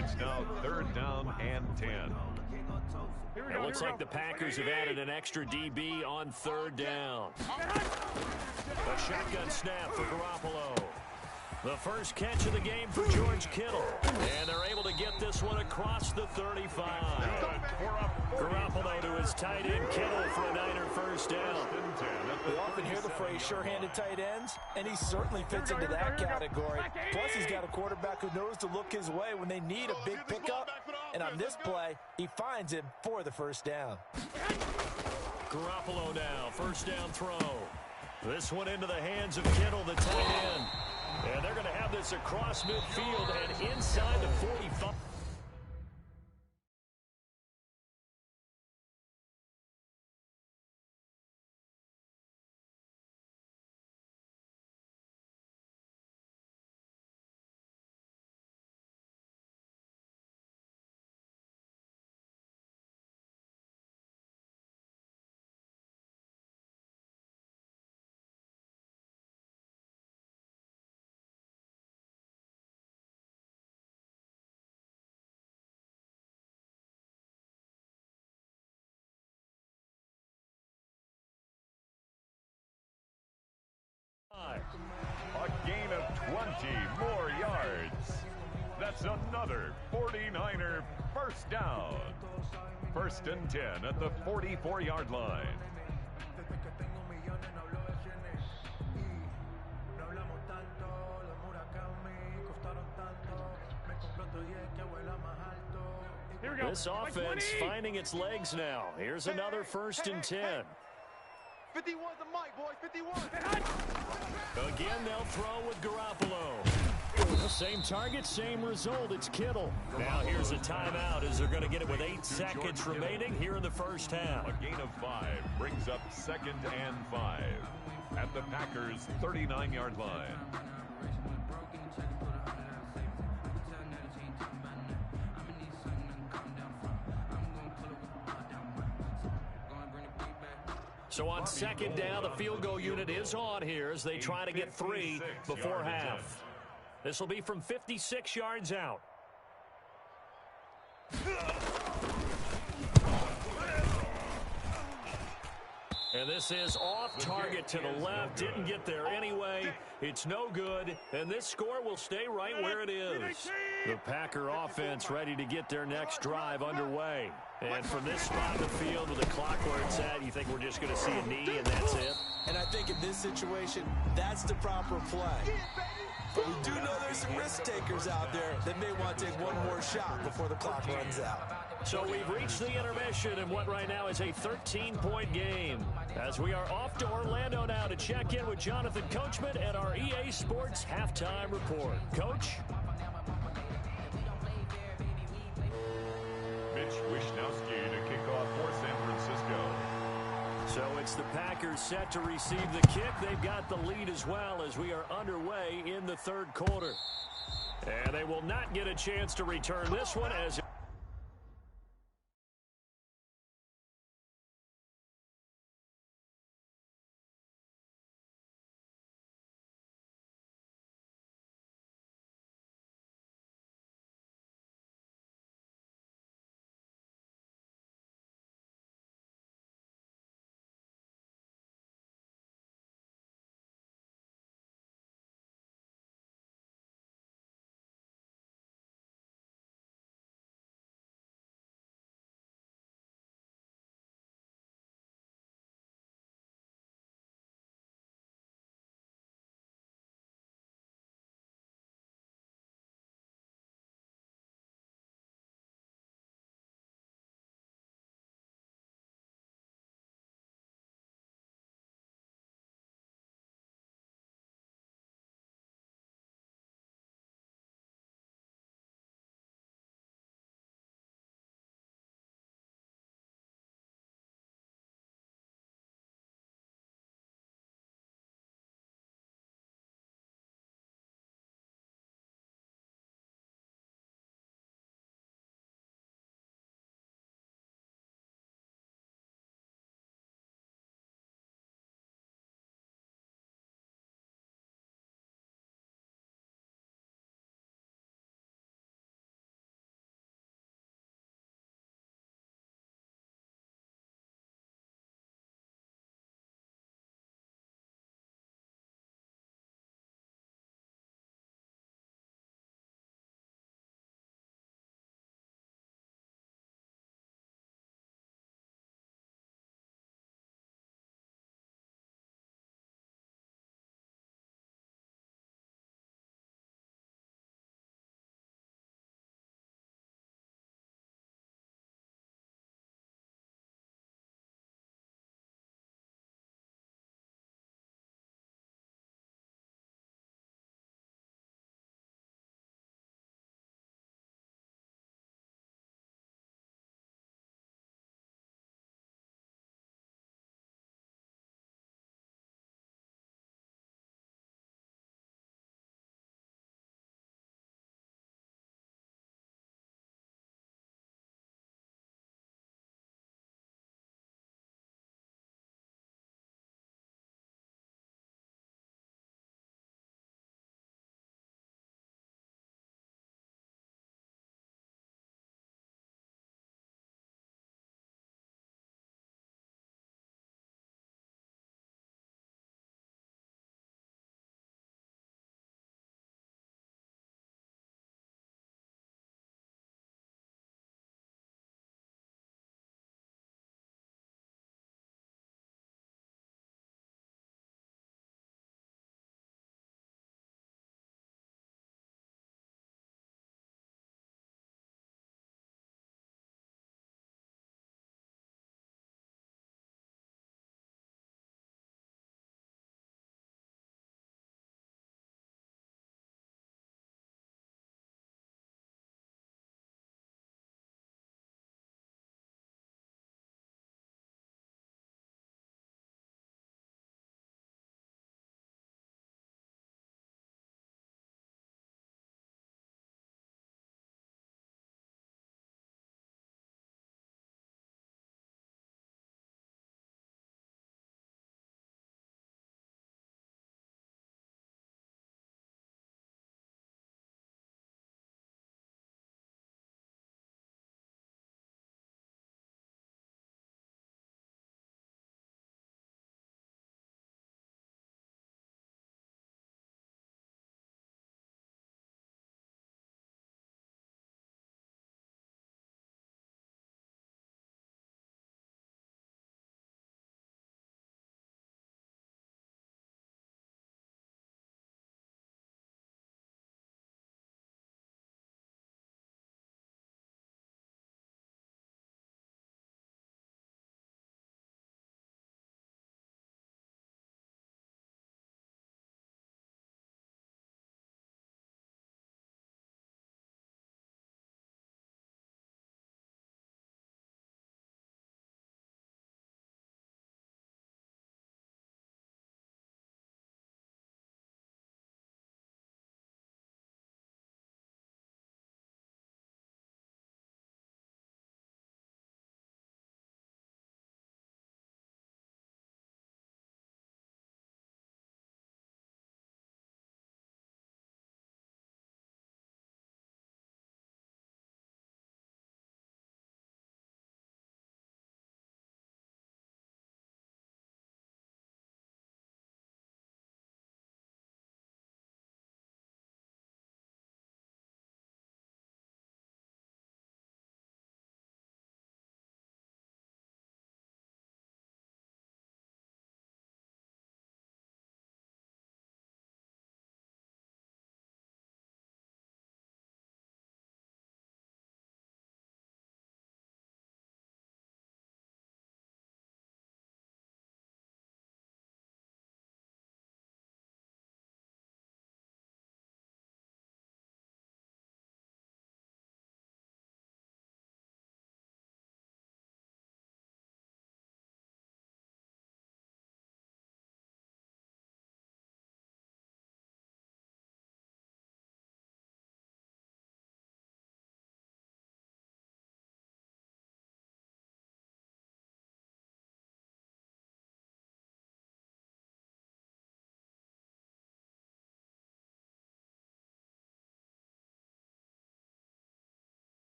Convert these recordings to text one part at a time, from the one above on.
It's now 3rd down and 10. It looks like the Packers have added an extra DB on 3rd down. A shotgun snap for Garoppolo. The first catch of the game for George Kittle. And they're able to get this one across the 35. Garoppolo to his tight end Kittle for a Niner first down. We often hear the phrase sure-handed tight ends, and he certainly fits into that category. Plus, he's got a quarterback who knows to look his way when they need a big pickup. And on this play, he finds him for the first down. Garoppolo now, first down throw. This one into the hands of Kittle, the tight end. And they're going to have this across midfield and inside the 45. A gain of 20 more yards. That's another 49er first down. 1st and 10 at the 44-yard line. This offense finding its legs now. Here's another 1st and 10. 51 the mic, boys. 51. Again, they'll throw with Garoppolo. Same target, same result. It's Kittle. Now here's a timeout as they're going to get it with 8 seconds remaining here in the first half. A gain of 5 brings up 2nd and 5 at the Packers' 39-yard line. So on 2nd down, the field goal unit is on here as they try to get 3 before half. This will be from 56 yards out. And this is off target to the left. Didn't get there anyway. It's no good. And this score will stay right where it is. The Packer offense ready to get their next drive underway. And from this spot in the field with the clock where it's at, you think we're just going to see a knee and that's it? And I think in this situation, that's the proper play. But we do know there's some risk takers out there that may want to take one more shot before the clock runs out. So we've reached the intermission in what right now is a 13-point game. As we are off to Orlando now to check in with Jonathan Coachman and our EA Sports Halftime Report. Coach? Mitch Wishnowsky to kick off for San Francisco. So it's the Packers set to receive the kick. They've got the lead as well as we are underway in the 3rd quarter. And they will not get a chance to return this one as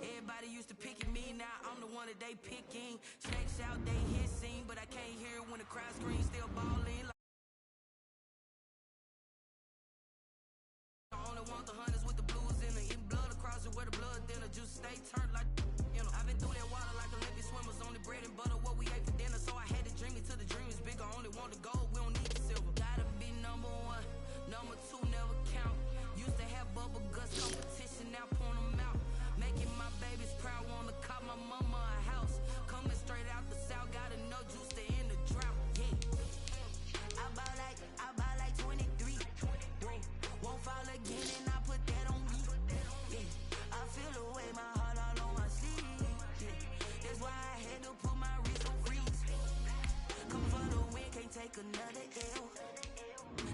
Everybody used to pick at me, now I'm the one that they picking. Checks out, they hissing, but I can't hear it when the crowd screams. Still balling. I only want the hunters with the blues in it. Eating blood across it where the blood thinner. Juice stay turned like, you know. I've been through that water like Olympic swimmers. Only bread and butter, what we ate for dinner. So I had to dream it till the dream is big. I only want the gold, we don't need the silver. Gotta be number one, number two never count. Used to have bubble guts competition, now point them out. Making my babies proud, wanna cop my mama a house. Coming straight out the south, gotta know juice to end the drought. Yeah, I buy like 23. Won't fall again and I put that on me. Yeah, I feel the way, my heart all on my sleeve. Yeah, that's why I had to put my wrist on freeze. Come for the win, can't take another L.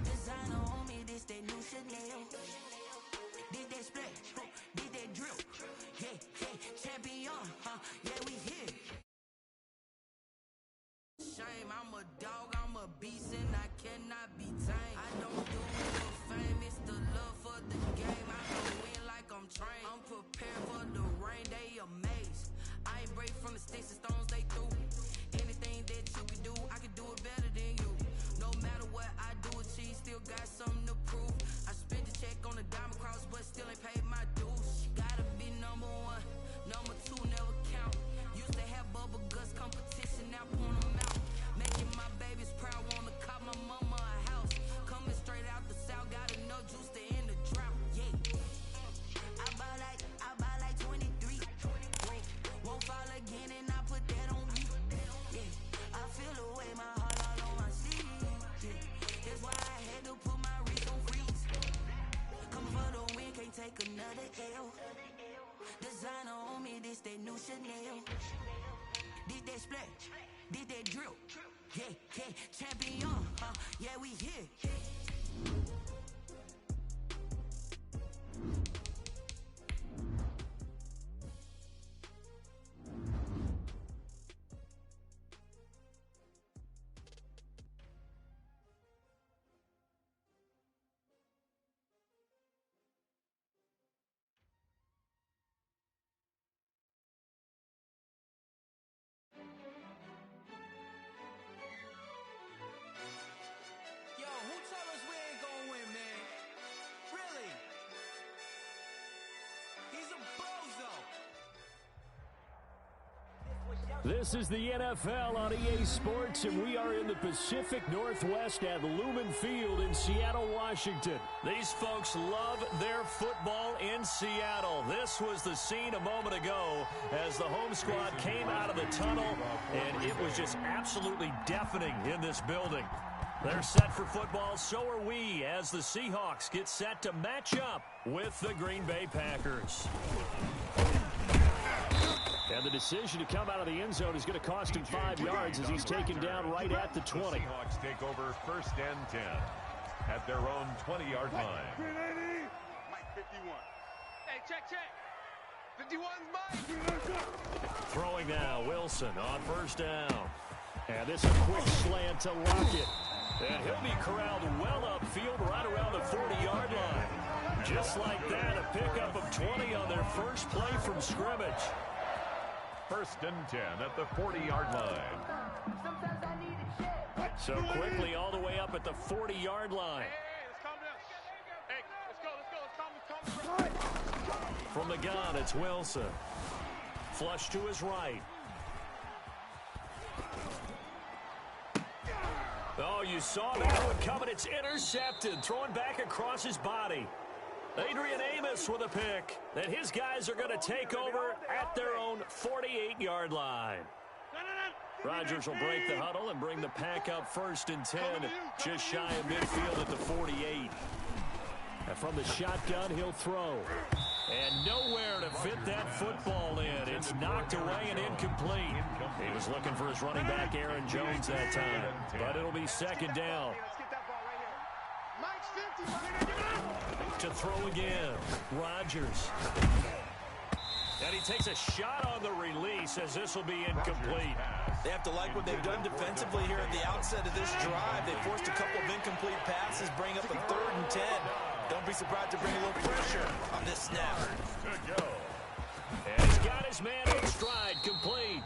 Designer on me, this that new Chanel. Did that split, did that drill. Yeah, champion, yeah, we here. Shame, I'm a dog, I'm a beast, and I cannot be tamed. I don't do it for fame, it's the love for the game. I can win like I'm trained. I'm prepared for the rain, they amazed. I ain't break from the sticks and stones they threw. Anything that you can do, I can do it better than you. No matter what I do, achieve, still got something to prove. I spent the check on the diamond cross, but still ain't paid my dues. Gotta be number one, number two never count. Used to have bubble guts competition, now point them out. Making my babies proud, wanna cop my mama a house. Coming straight out the south, gotta know juice to end the drought. Yeah, I buy like 23. Won't fall again and I put that on me. Yeah, I feel the way, my heart all on my sleeve. Yeah, that's why I had to put my wrist on freeze. Come for the win, can't take another L. Designer on me, this that new Chanel. Did that splash, did that drill. Yeah, champion, yeah, we here. Yo, who tell us we ain't gonna win, man? Really? He's a bozo. This is the NFL on EA Sports, and we are in the Pacific Northwest at Lumen Field in Seattle, Washington. These folks love their football in Seattle. This was the scene a moment ago as the home squad came out of the tunnel, and it was just absolutely deafening in this building. They're set for football, so are we, as the Seahawks get set to match up with the Green Bay Packers. And the decision to come out of the end zone is going to cost him 5 yards as he's taken down right at the 20. The Seahawks take over 1st and 10 at their own 20-yard line. Mike 51. Hey, check. 51's Mike. Throwing now, Wilson on 1st down. And this is a quick slant to Lockett. And he'll be corralled well upfield right around the 40-yard line. Just like that, a pickup of 20 on their first play from scrimmage. 1st and 10 at the 40-yard line. So quickly all the way up at the 40-yard line. Hey, let's go. Let's come. From the gun, it's Wilson. Flush to his right. Oh, you saw that one coming. It's intercepted. Throwing back across his body. Adrian Amos with a pick. And his guys are going to take over at their own 48-yard line. Rodgers will break the huddle and bring the pack up 1st and 10. Just shy of midfield at the 48. And from the shotgun, he'll throw. And nowhere to fit that football in. It's knocked away and incomplete. He was looking for his running back, Aaron Jones, that time. But it'll be 2nd down. To throw again, Rodgers. And he takes a shot on the release as this will be incomplete. They have to like what they've done defensively here at the outset of this drive. They forced a couple of incomplete passes, bring up a 3rd and 10. Don't be surprised to bring a little pressure on this snap. Good go. And he's Has man in stride, complete.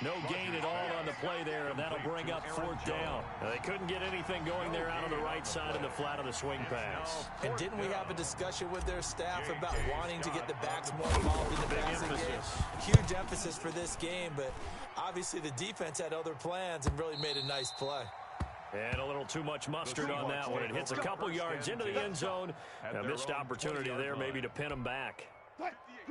No gain at all on the play there, and that'll bring up 4th down. They couldn't get anything going there out on the right side of the flat of the swing pass. And didn't we have a discussion with their staff about wanting to get the backs more involved in the passing game? Huge emphasis for this game, but obviously the defense had other plans and really made a nice play. And a little too much mustard on that one. It hits a couple yards into the end zone. A missed opportunity there maybe to pin them back.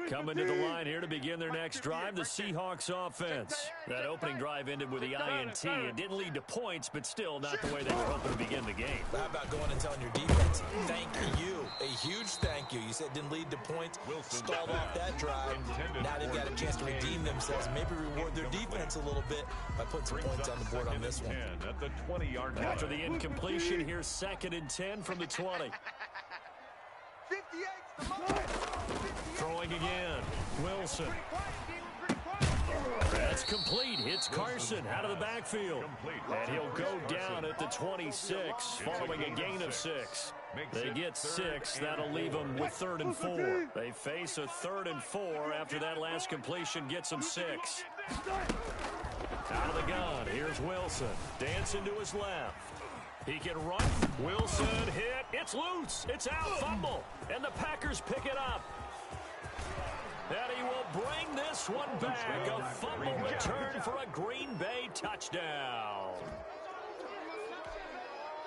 Coming to the line here to begin their next drive, the Seahawks offense. That opening drive ended with the INT. It didn't lead to points, but still not the way they were hoping to begin the game. How about going and telling your defense, thank you, a huge thank you. You said it didn't lead to points, stalled off that drive. Now they've got a chance to redeem themselves, maybe reward their defense a little bit by putting some points on the board on this one. At the 20-yard line. After the incompletion, here's 2nd and 10 from the 20. 58's the moment. Throwing again. Wilson. That's complete. Hits Carson out of the backfield. And he'll go down at the 26 following a gain of 6. They get 6. That'll leave them with 3rd and 4. They face a 3rd and 4 after that last completion gets them 6. Out of the gun. Here's Wilson. Dancing to his left. He can run. Wilson hit. It's loose. It's out. Fumble. And the Packers pick it up. And he will bring this one back. A fumble return for a Green Bay touchdown.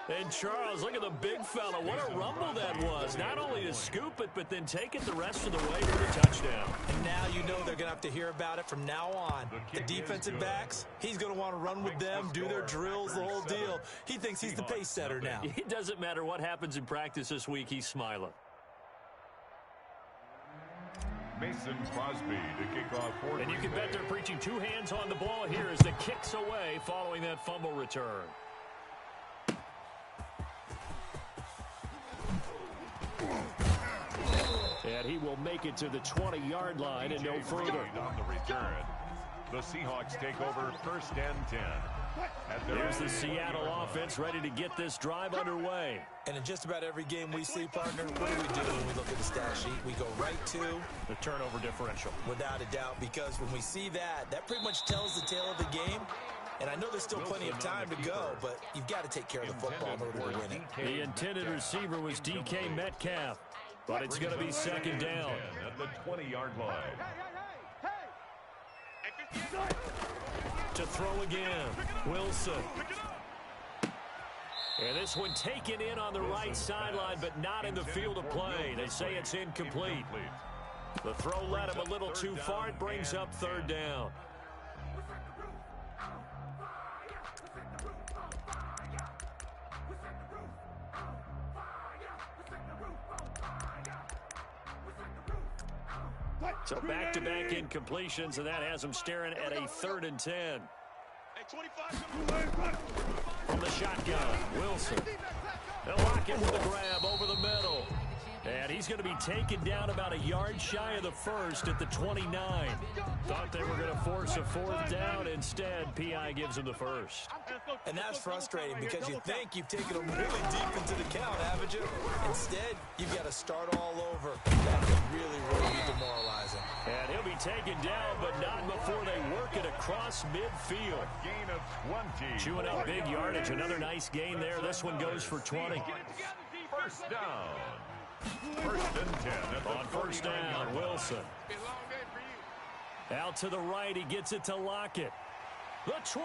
And Charles, look at the big fella. What a rumble that was. Not only to scoop it, but then take it the rest of the way for the touchdown. And now you know they're going to have to hear about it from now on. The defensive backs, he's going to want to run with them, do their drills, the whole deal. He thinks he's the pace setter now. It doesn't matter what happens in practice this week. He's smiling. Mason Crosby to kick off for And you can bet they're preaching 2 hands on the ball here as the kick's away following that fumble return. And he will make it to the 20-yard line and no further. On the return. The Seahawks take over 1st and 10. There's the Seattle offense ready to get this drive underway. And in just about every game we see, partner, what do we do when we look at the stat sheet? We go right to the turnover differential. Without a doubt, because when we see that, that pretty much tells the tale of the game. And I know there's still plenty of time to go, but you've got to take care of the football in order to win it. The intended receiver was DK Metcalf, but it's going to be 2nd down. At the 20-yard line. To throw again, Wilson. And this one taken in on the right sideline, but not in the field of play. They say it's incomplete. The throw led him a little too far. It brings up 3rd down. So back-to-back incompletions, and that has them staring at a 3rd and 10. From the shotgun, Wilson. They'll lock in with a grab over the middle. And he's going to be taken down about a yard shy of the 1st at the 29. Thought they were going to force a 4th down. Instead, P.I. gives him the 1st. And that's frustrating because you think you've taken them really deep into the count, haven't you? Instead, you've got to start all over. That could really, really be demoralizing. And he'll be taken down, but not before they work it across midfield. Gain of 20. Chewing up big yardage. Another nice gain there. This one goes for 20. 1st down. 1st and 10. On 1st down, Wilson. Out to the right, he gets it to Lockett. The 20.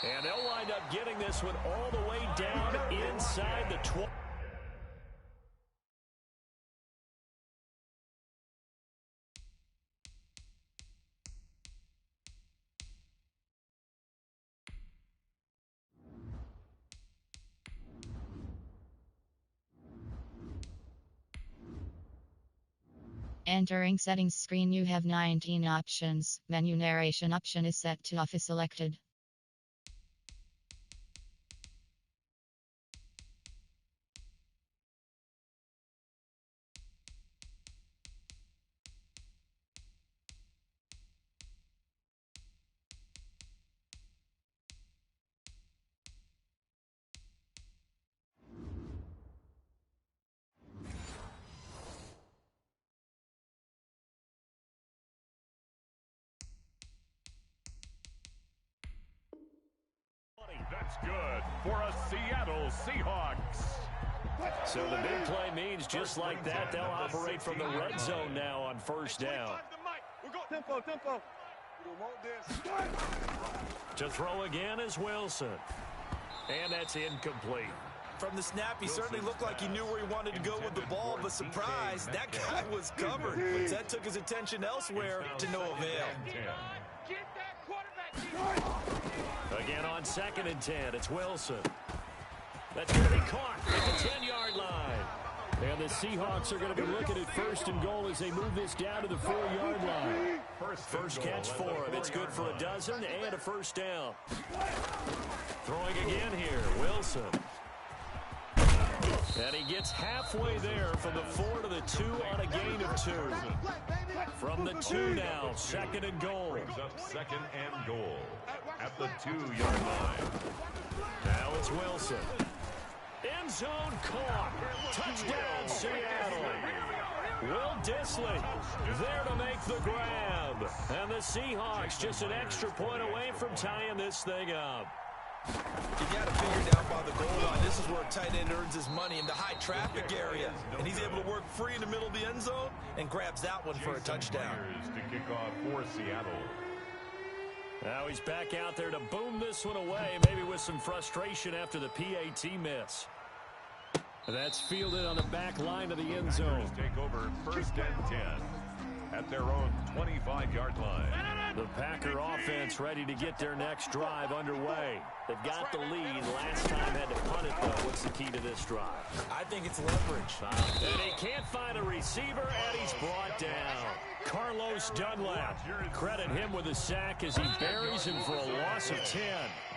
And they'll wind up getting this one all the way down inside the 20. Entering settings screen, you have 19 options. Menu narration option is set to off is selected. That's good for a Seattle Seahawks. So the big play means just like that, they'll operate from the red zone now on first down. Tempo. To throw again is Wilson. And that's incomplete. From the snap, he certainly looked like he knew where he wanted to go with the ball, but surprise, that guy was covered. But that took his attention elsewhere to no avail. Get that quarterback. Again on 2nd and 10, it's Wilson. That's going to be caught at the 10-yard line. And the Seahawks are going to be looking at 1st and goal as they move this down to the 4-yard line. First catch for him. It's good for a dozen and a first down. Throwing again here, Wilson. And he gets halfway there from the 4 to the 2 on a gain of 2. From the 2 now, 2nd and goal. Brings up 2nd and goal at the 2-yard line. Now it's Wilson. End zone caught. Touchdown, Seattle. Will Dissly there to make the grab. And the Seahawks just an extra point away from tying this thing up. You got to figure down by the goal line. This is where a tight end earns his money in the high traffic area. And he's able to work free in the middle of the end zone and grabs that one for a touchdown. To kick off for Seattle. Now he's back out there to boom this one away, maybe with some frustration after the PAT miss. That's fielded on the back line of the end zone. Take over 1st and 10 at their own 25-yard line. The Packer offense ready to get their next drive underway. They've got the lead. Last time had to punt it, though. What's the key to this drive? I think it's leverage. And he can't find a receiver, and he's brought down. Carlos Dunlap. Credit him with a sack as he buries him for a loss of 10.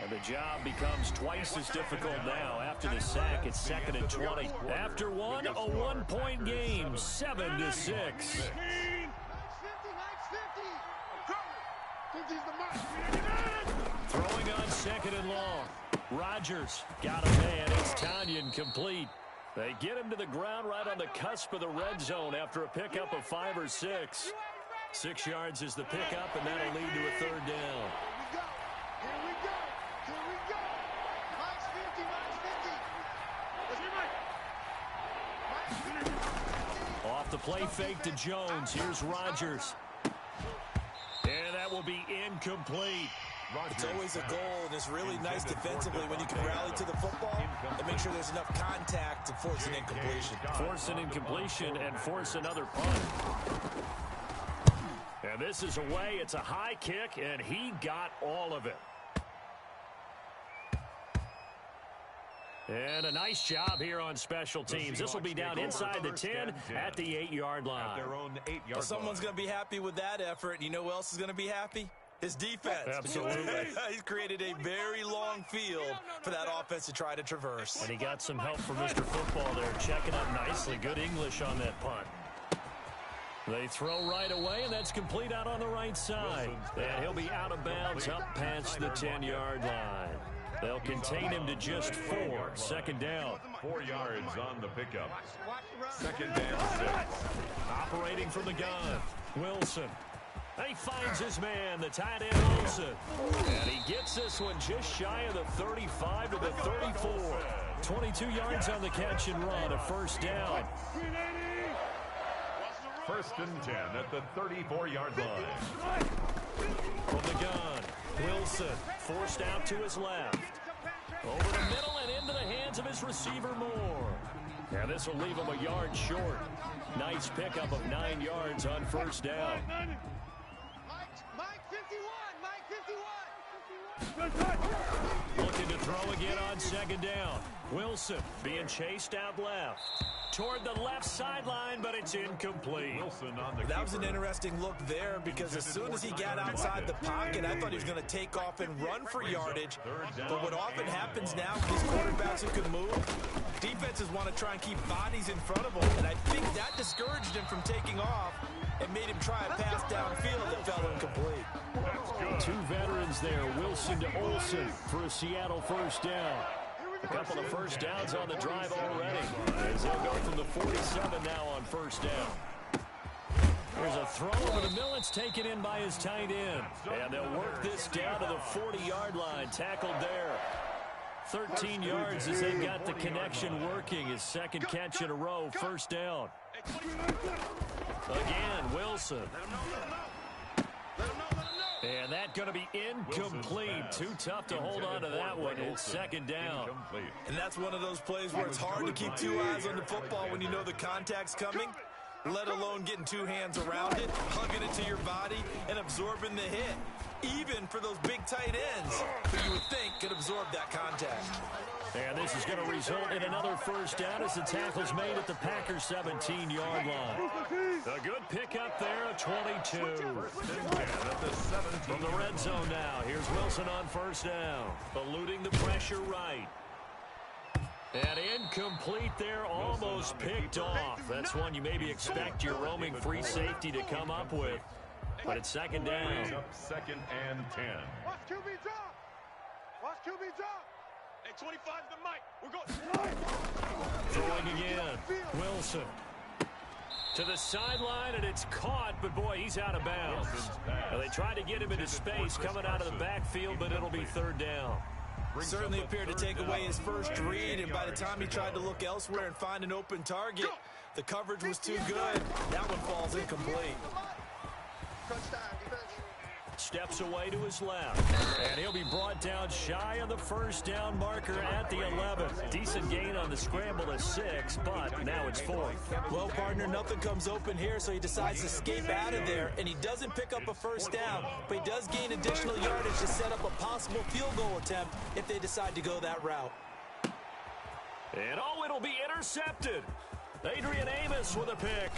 And the job becomes twice as difficult now. After the sack, it's 2nd and 20. After one, a one-point game, 7-6. Throwing on 2nd and long. Rodgers got a man. It's Tanyan complete. They get him to the ground right on the cusp of the red zone after a pickup of 5 or 6. 6 yards is the pickup, and that'll lead to a 3rd down. Here we go. Max 50. Off the play fake to Jones. Here's Rodgers. And that will be incomplete. It's always a goal, and it's really nice defensively when you can rally to the football and make sure there's enough contact to force an incompletion. Force an incompletion and force another punt. And this is away. It's a high kick, and he got all of it. And a nice job here on special teams. This will be down inside the 10 at the 8-yard line. At their own 8-yard line. Someone's going to be happy with that effort. And you know who else is going to be happy? His defense. Absolutely. He's created a very long field for that offense to try to traverse. And he got some help from Mr. Football there, checking up nicely. Good English on that punt. They throw right away, and that's complete out on the right side. And he'll be out of bounds up past the 10-yard line. They'll contain him to just 4. 2nd down. 4 yards on the pickup. 2nd down 6. Operating from the gun. Wilson. He finds his man, the tight end Wilson. And he gets this one just shy of the 35 to the 34. 22 yards on the catch and run, a 1st down. 1st and 10 at the 34-yard line. From the gun, Wilson forced out to his left. Over the middle and into the hands of his receiver Moore. And this will leave him a yard short. Nice pickup of 9 yards on 1st down. Mike 51. Looking to throw again on 2nd down. Wilson being chased out left. Toward the left sideline, but it's incomplete. Wilson on the That was an interesting look there because as soon as he got outside the pocket, I thought he was going to take off and run for yardage. But what often happens now with these quarterbacks who can move, defenses want to try and keep bodies in front of them. And I think that discouraged him from taking off and made him try a pass downfield that fell incomplete. Two veterans there, Wilson to Olsen for a Seattle 1st down. A couple of 1st downs on the drive already, as they'll go from the 47 now on 1st down. There's a throw over the middle. It's taken in by his tight end. And they'll work this down to the 40-yard line. Tackled there 13 yards as they've got the connection working. His second catch in a row, first down. Again, Wilson. And that's going to be incomplete. Too tough to hold on to that one. It's second down. And that's one of those plays where it's hard to keep two eyes on the football when you know the contact's coming, let alone getting two hands around it, hugging it to your body, and absorbing the hit. Even for those big tight ends who you would think could absorb that contact. And this is going to result in another first down as the tackle's made at the Packers' 17-yard line. A good pickup there, a 22. From the red zone now, here's Wilson on first down. Eluding the pressure right. And incomplete there, almost picked off. That's one you maybe expect your roaming free safety to come up with. But it's second down. Second and 10. Watch QB drop. Watch QB drop. Hey, 25's the mic. We're going. Throwing again. Wilson. To the sideline, and it's caught, but boy, he's out of bounds. Now, they tried to get him into space coming out of the backfield, but it'll be third down. Certainly appeared to take away his first read, and by the time he tried to look elsewhere and find an open target, the coverage was too good. That one falls incomplete. Steps away to his left, and he'll be brought down shy of the first down marker at the 11. Decent gain on the scramble to 6, but now it's 4th. Well, partner, nothing comes open here, so he decides to escape out of there, and he doesn't pick up a first down, but he does gain additional yardage to set up a possible field goal attempt if they decide to go that route. And oh, it'll be intercepted. Adrian Amos with a pick.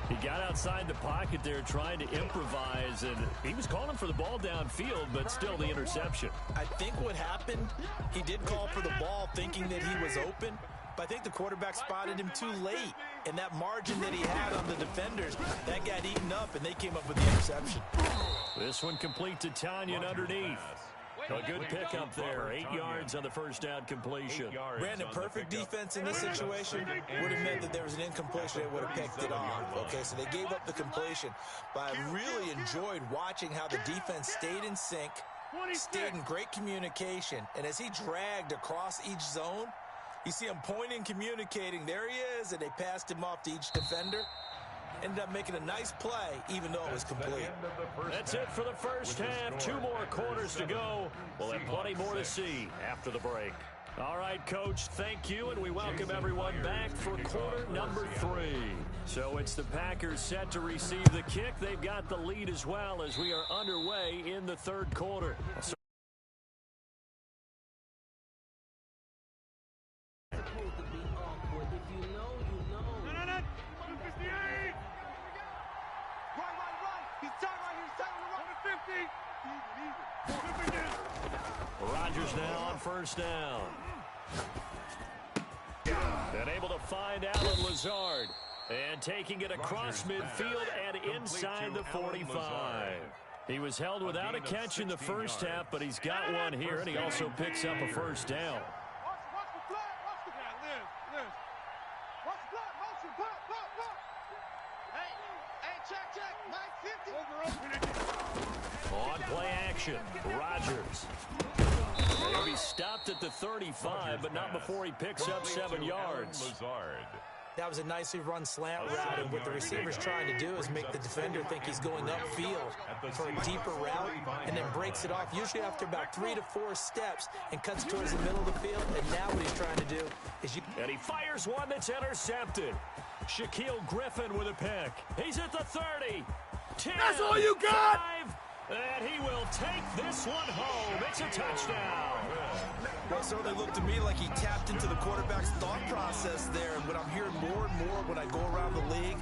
He got outside the pocket there trying to improvise, and he was calling for the ball downfield, but still the interception. I think what happened, he did call for the ball thinking that he was open, but I think the quarterback spotted him too late. And that margin that he had on the defenders, that got eaten up, and they came up with the interception. This one complete to Tanyan underneath. A good pickup there. 8 yards on the first down completion. Brandon, perfect defense in this situation would have meant that there was an incompletion. They would have picked it off. Okay, so they gave up the completion. But I really enjoyed watching how the defense stayed in sync, stayed in great communication. And as he dragged across each zone, you see him pointing, communicating. There he is, and they passed him off to each defender. Ended up making a nice play, even though it was complete. That's it for the first half. 2 more quarters to go. We'll have plenty more to see after the break. All right, Coach, thank you, and we welcome everyone back for quarter number 3. So it's the Packers set to receive the kick. They've got the lead as well as we are underway in the third quarter. Rodgers now on first down. And able to find Alan Lazard. And taking it across midfield and inside the 45. He was held without a catch in the first half, but he's got one here, and he also picks up a first down. On play action, Rodgers. He'll be stopped at the 35, but not before he picks up 7 yards. That was a nicely run slant route, and what the receiver's trying to do is make the defender think he's going upfield for a deeper route, and then breaks it off, usually after about 3 to 4 steps, and cuts towards the middle of the field. And now what he's trying to do is... And he fires one that's intercepted. Shaquille Griffin with a pick. He's at the 30. 10, that's all you got! 5, and he will take this one home. It's a touchdown. Well, it certainly looked to me like he tapped into the quarterback's thought process there. And what I'm hearing more and more when I go around the league,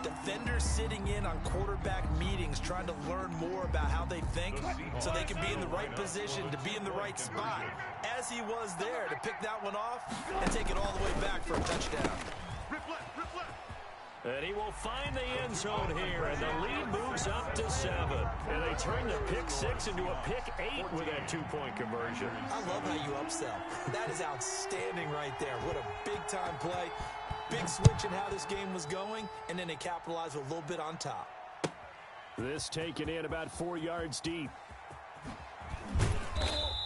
defenders sitting in on quarterback meetings trying to learn more about how they think so they can be in the right position to be in the right spot. As he was there to pick that one off and take it all the way back for a touchdown. And he will find the end zone here, and the lead moves up to 7. And they turn the pick 6 into a pick 8 with that 2-point conversion. I love how you upsell. That is outstanding right there. What a big-time play. Big switch in how this game was going, and then they capitalized with a little bit on top. This taken in about 4 yards deep.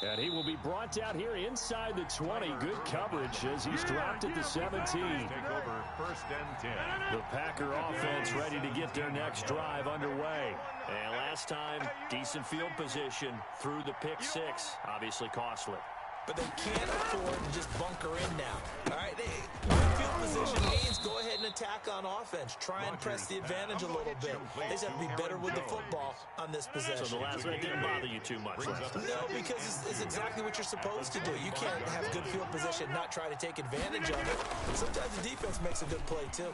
And he will be brought down here inside the 20. Good coverage as he's dropped at the 17. Take over 1st and 10. The Packer offense ready to get their next drive underway. And last time, decent field position through the pick six. Obviously costly. But they can't afford to just bunker in now. All right, field position means go ahead and attack on offense. Try and press the advantage a little bit. They just have to be better with the football on this possession. So the last one didn't bother you too much. No, because it's exactly what you're supposed to do. You can't have good field position, not try to take advantage of it. Sometimes the defense makes a good play, too.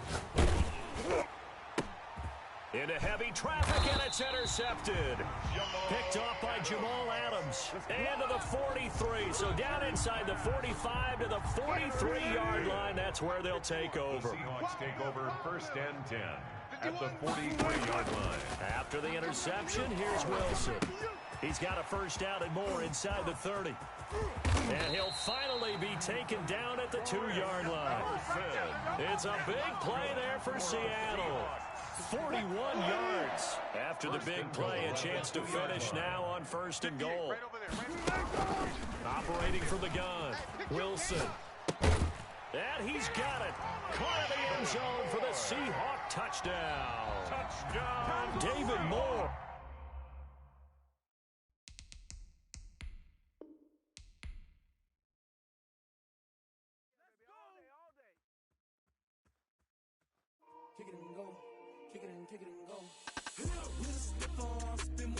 Into heavy traffic, and it's intercepted. Picked off by Jamal Adams. Into the 43. So down inside the 45 to the 43-yard line. That's where they'll take over. The Seahawks take over 1st and 10 at the 43-yard line. After the interception, here's Wilson. He's got a first down and more inside the 30. And he'll finally be taken down at the 2-yard line. It's a big play there for Seattle. 41 yards. After the big play, a chance to finish now on 1st and goal. Operating from the gun, Wilson. And he's got it. Caught in the end zone for the Seahawk touchdown. Touchdown, David Moore. Kick it and go. Kick it and go. With a stiff arm, spin